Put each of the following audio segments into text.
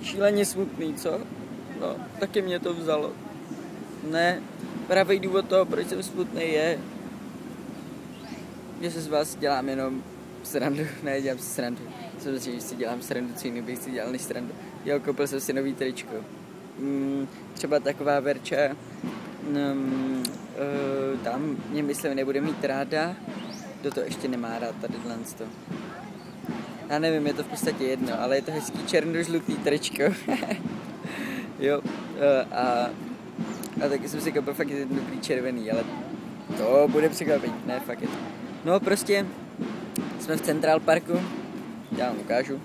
Šíleně smutný, co? No, taky mě to vzalo. Ne, pravý důvod toho, proč jsem smutný, je, že se z vás dělám jenom srandu. Ne, dělám si srandu. Samozřejmě, že si dělám srandu, co jiný bych si dělal než srandu. Jo, koupil jsem si nový tričko. Třeba taková Verča, tam mě myslím nebude mít ráda, kdo to ještě nemá rád tady to. Já nevím, je to v podstatě jedno, ale je to hezký černožlutý tričko. Jo, a taky jsem si koupil fakt jeden dobrý červený, ale to bude překvapení, ne, fakt je to. No prostě jsme v Central Parku, já vám ukážu.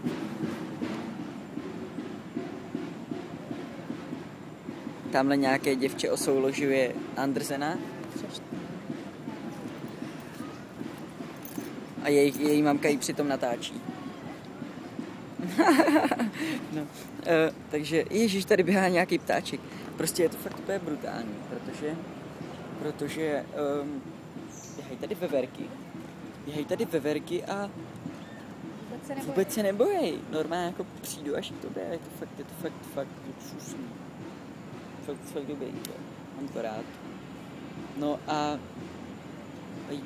Tamhle nějaké děvče osouložuje Andersena. A její mamka ji přitom natáčí. No, takže, ježiš, tady běhá nějaký ptáček. Prostě je to fakt úplně brutální, protože běhají tady veverky a vůbec se nebojí. Normálně jako přijdu až k tobě, je to fakt šusný. Fakt dobrý, mám to rád. No a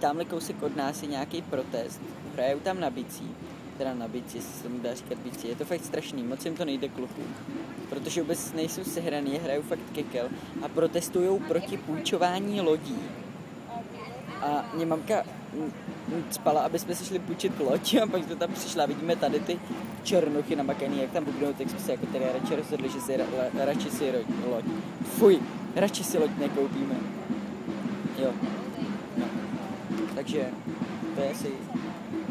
tamhle kousek od nás je nějaký protest. Hrajou tam na bicí. Teda na bicí, jestli se tomu dá říkat bicí. Je to fakt strašný, moc jim to nejde klukům. Protože vůbec nejsou sehraný, hrajou fakt kekel a protestujou proti půjčování lodí. A mě mamka spala, aby jsme si šli půjčit loď a pak to tam přišla. Vidíme tady ty černochy namakaný, jak tam bubnou, tak jsme se jako tady radši rozhodli, že si radši si loď. Fuj, radši si loď nekoupíme. Jo. No. Takže to je asi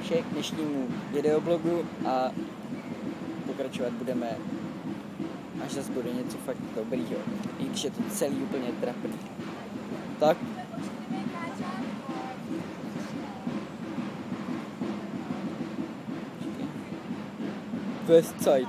vše k dnešnímu videoblogu a pokračovat budeme, až zase bude něco fakt dobrýho, i když je to celý úplně trapný. Tak. Westside.